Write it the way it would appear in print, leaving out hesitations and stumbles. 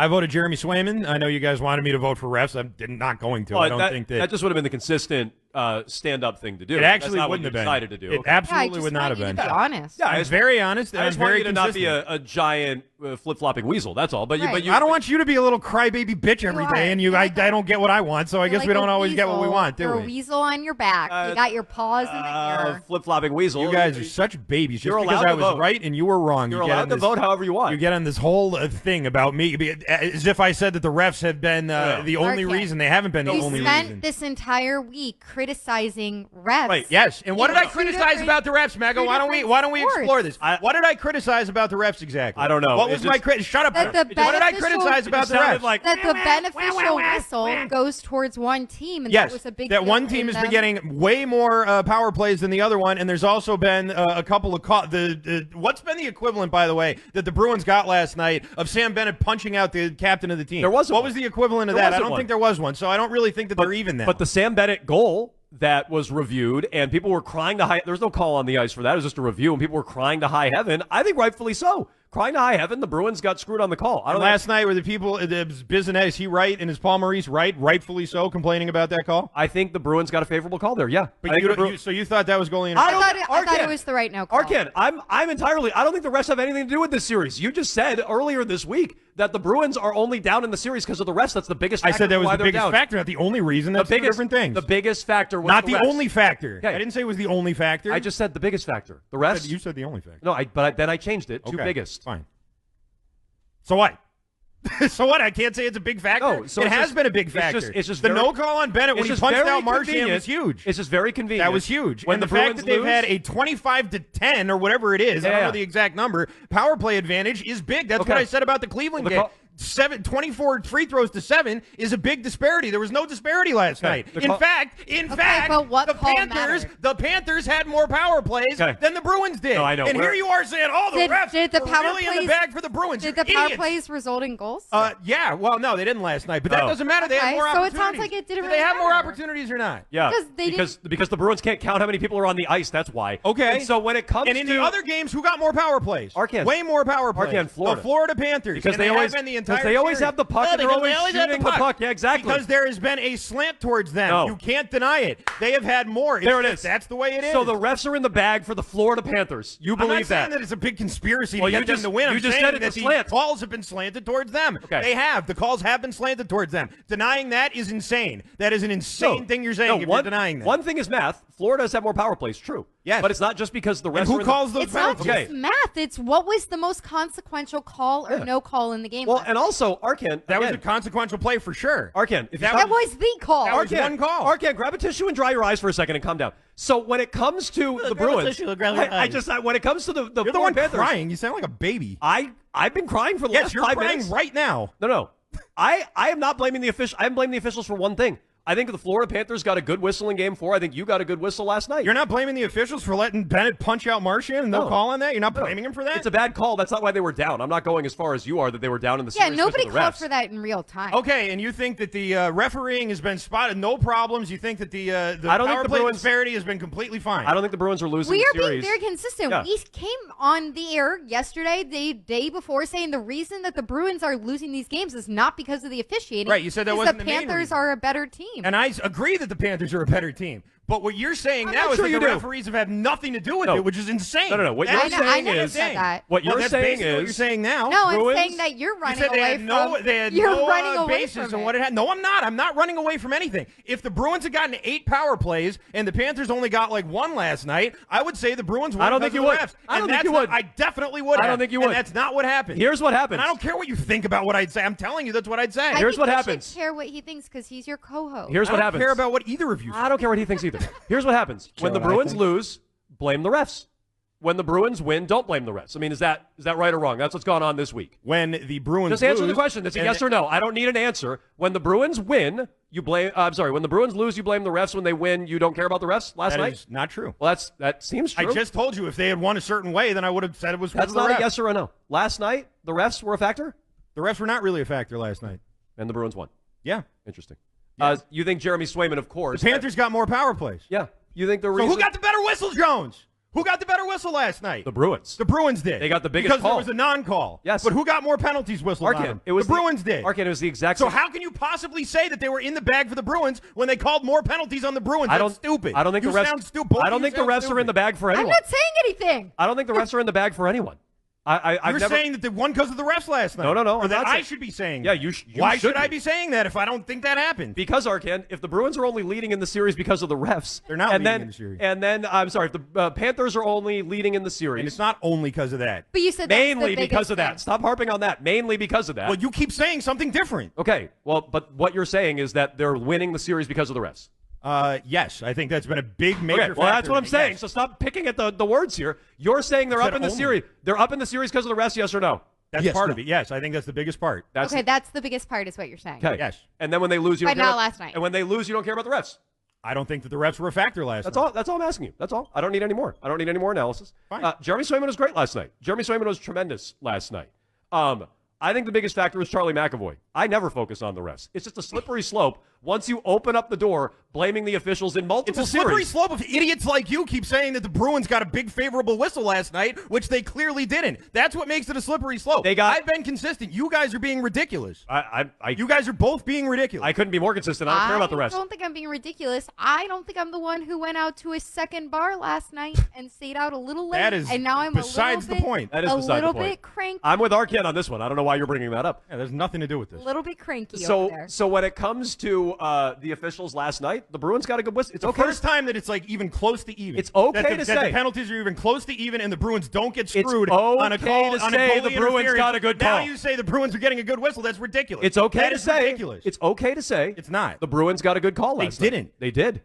I voted Jeremy Swayman. I know you guys wanted me to vote for refs. I'm not going to. Well, I don't think that just would have been the consistent stand-up thing to do. It actually That's not wouldn't what you have decided been. to do. It absolutely would not have been. To be honest. Yeah, I'm very honest. And I just I'm very want you to not be consistent. a giant flip-flopping weasel. That's all. But Right. you, I don't want you to be a little crybaby bitch every You day, are. and You're I like don't get what I want. So I guess You're we like don't a always get what we weasel. want, do You're we? a weasel on your back. You got your paws in the air. flip-flopping weasel. You guys are such babies. Just You're because allowed I to was vote. right and you were wrong. You're you get allowed on to this, vote however you want. You get on this whole thing about me, as if I said that the refs have been the only Arkin. reason. They haven't been the You only spent reason. this entire week criticizing refs. Right. Yes. And what did I criticize about the refs, Mego? Why don't we explore this? What did I criticize about the refs exactly? I don't know. What was my crit? Shut up. That the What did I beneficial- criticize about the sounded refs? like- That the beneficial whistle goes towards one team, and Yes, that was a big that deal one in team has been them. getting way more power plays than the other one, and there's also been a couple of what's been the equivalent, by the way, that the Bruins got last night of Sam Bennett punching out the captain of the team. There wasn't What one. was the equivalent of There that? I wasn't don't one. think there was one, so I don't really think that they're even now. But the Sam Bennett goal that was reviewed, and people were crying to high. There was no call on the ice for that. It was just a review, and people were crying to high heaven. I think rightfully so. Crying to high heaven, the Bruins got screwed on the call. I don't last night were the people, Bizanet, is he right? And is Paul Maurice right, rightfully so, complaining about that call? I think the Bruins got a favorable call there, yeah. But so you thought that was goalie I interference? thought it was the right no call. Arkin, I'm entirely. I don't think the refs have anything to do with this series. You just said earlier this week that the Bruins are only down in the series because of the refs. That's the biggest I factor. said that for was why the they're biggest down. factor, not the only reason. That's two different things. The biggest factor was not the the refs. only factor. Okay. I didn't say it was the only factor. I just said the biggest factor. The refs. You said the only factor. No, but then I changed it to Okay, biggest. Fine. So what? So what? I can't say it's a big factor. No, so it it's has just- been a big it's factor. just the very- no call on Bennett when It's he just punched very out Marchand convenient. was huge. It's just very convenient. That was huge. When and the the fact Bruins that they've lose- had a 25-10 or whatever it is, I don't Yeah. know the exact number, power play advantage is big. That's Okay. what I said about the Cleveland Well, the game. 24 free throws to 7 is a big disparity. There was no disparity last Okay. night. The In call- fact, but what the call Panthers, mattered? the Panthers had more power plays Okay. than the Bruins did. No, I know. And here you are saying, "Oh, the refs did the were power really in plays- the bag for the Bruins." Did You're the power idiots. plays result in goals? Yeah. Well, no, they didn't last night, but that Oh. doesn't matter. They had Okay, more so it opportunities. sounds like it didn't Did really they have more matter. opportunities or not? Yeah, Because they because the Bruins can't count how many people are on the ice. That's why. Okay. And so when it comes And in to the other games, who got more power plays? Arkan. Way more power plays. Arkan, Florida. The Florida Panthers. Because And they have always been the entire because they always series. have the puck and they're because always they always have shooting the puck. Yeah, exactly. Because there has been a slant towards them. No. You can't deny it. They have had more. There it just- is. That's the way it is. So the refs are in the bag for the Florida Panthers. You I'm not believe saying that? that it's a big conspiracy Well, to you get them just- to win. you I'm just saying said it's that a slant. the calls have been slanted towards them. Okay. They have. The calls have been slanted towards them. Denying that is insane. That is an insane thing you're saying if you're denying that. One thing is math. Florida has had more power plays. True. Yes. But it's not just because the refs And who are in calls those it's power not plays? just math. It's what was the most consequential call or no call in the game. Well, and also, Arkan. That was again, a consequential play for sure. Arkan. If you that was the call. That was one call. Arkan, grab a tissue and dry your eyes for a second and calm down. So when it comes to the grab a Bruins, tissue and dry your eyes. when it comes to the You're the Florida one Panthers, crying. You sound like a baby. I've been crying for the Yes, last you're 5 crying minutes. right now. No. I am not blaming the official. I am blaming the officials for one thing. I think the Florida Panthers got a good whistle in Game 4. I think you got a good whistle last night. You're not blaming the officials for letting Bennett punch out Marchand and no call on that? You're not No. blaming him for that? It's a bad call. That's not why they were down. I'm not going as far as you are that they were down in the Yeah, series. nobody because of the called refs. for that in real time. Okay, and you think that the refereeing has been spotted, no problems. You think that the I don't think power the play Bruins- disparity has been completely fine. I don't think the Bruins are losing We the are being series. very consistent. Yeah. We came on the air yesterday, the day before, saying the reason that the Bruins are losing these games is not because of the officiating. Right, you said that it's wasn't the the main Panthers reason. are a better team. And I agree that the Panthers are a better team. But what you're saying I'm now not is sure that you the do. referees have had nothing to do with No. it, which is insane. No. What That's you're I saying never is said that. what Well, you're that's saying basically what is you're saying now. No, I'm Bruins- saying that you're You running said they away had no, from. they had you're no running away basis from on what it. it had. No, I'm not. I'm not running away from anything. If the Bruins had gotten 8 power plays and the Panthers only got like 1 last night, I would say the Bruins won. I don't because think of you the would. refs. I don't And think you that's would. not- I definitely would. I don't have. think you And would. that's not what happened. Here's what happens. And I don't care what you think about what I'd say. I'm telling you, that's what I'd say. I Here's think what you happens. should care what he thinks because he's your co-host. Here's I what don't happens. care about what either of you say. I don't care what he thinks either. Here's what happens. When the what I Bruins think. lose, blame the refs. When the Bruins win, don't blame the refs. I mean, is that right or wrong? That's what's gone on this week. When the Bruins Just answer lose, the question. It's a and yes or no. I don't need an answer. When the Bruins win, you blame. I'm sorry. When the Bruins lose, you blame the refs. When they win, you don't care about the refs. Last That night. is not true. Well, that seems true. I just told you if they had won a certain way, then I would have said it was That's the not refs. a yes or a no. Last night, the refs were a factor, The refs were not really a factor last night. and the Bruins won. Yeah. Interesting. You think Jeremy Swayman, of course. The Panthers got more power plays. Yeah. You think the So reason? who got the better whistle, Jones? Who got the better whistle last night? The Bruins. The Bruins did. They got the biggest because call. there was a non-call. Yes. But who got more penalties whistled on them? It was the Bruins did. Arkin, it was the exact So same. how can you possibly say that they were in the bag for the Bruins when they called more penalties on the Bruins? That's stupid. I don't think you the refs. sound stupid. I don't think the refs are in the bag for anyone. I'm not saying anything. I don't think the refs are in the bag for anyone. You're saying that they won because of the refs last night. No. Or that I should be saying. Yeah, you Why should I be saying that if I don't think that happened? Because, Arkin, if the Bruins are only leading in the series because of the refs, they're not leading in the series. And then, I'm sorry, if the Panthers are only leading in the series. And it's not only because of that. But you said mainly because of that. Stop harping on that. Mainly because of that. Well, you keep saying something different. Okay, well, but what you're saying is that they're winning the series because of the refs. Yes, I think that's been a big major factor. Well, that's what I'm saying. Yes. So stop picking at the words here. You're saying they're up in the series. They're up in the series because of the refs, yes or no? That's part of it. Yes, I think that's the biggest part. That's the biggest part is what you're saying. Okay. Yes. And then when they lose, you don't But care not about, last night. And when they lose, you don't care about the refs. I don't think that the refs were a factor last night. That's all I'm asking you. That's all. I don't need any more. I don't need any more analysis. Fine. Jeremy Swayman was great last night. Jeremy Swayman was tremendous last night. I think the biggest factor was Charlie McAvoy. I never focus on the refs. It's just a slippery slope once you open up the door blaming the officials in multiple It's a slippery series. slope if idiots like you keep saying that the Bruins got a big favorable whistle last night, which they clearly didn't. That's what makes it a slippery slope. I've been consistent. You guys are being ridiculous. You guys are both being ridiculous. I couldn't be more consistent. I don't care about the refs. I don't think I'm being ridiculous. I don't think I'm the one who went out to a second bar last night and stayed out a little late. That is and now I'm besides the point. That is beside the point. A little bit cranky. I'm with Arkin on this one. I don't know why you're bringing that up. Yeah, there's nothing to do with this. A little bit cranky over there. So when it comes to the officials last night, the Bruins got a good whistle. It's okay. First time that it's like even close to even. It's okay that to that say the penalties are even close to even, and the Bruins don't get It's screwed okay on a call. to on say a goalie the Bruins interference. got a good Now call. you say the Bruins are getting a good whistle. That's ridiculous. It's okay That to is say. ridiculous. It's okay to say. It's not. The Bruins got a good call last night. They didn't. They did.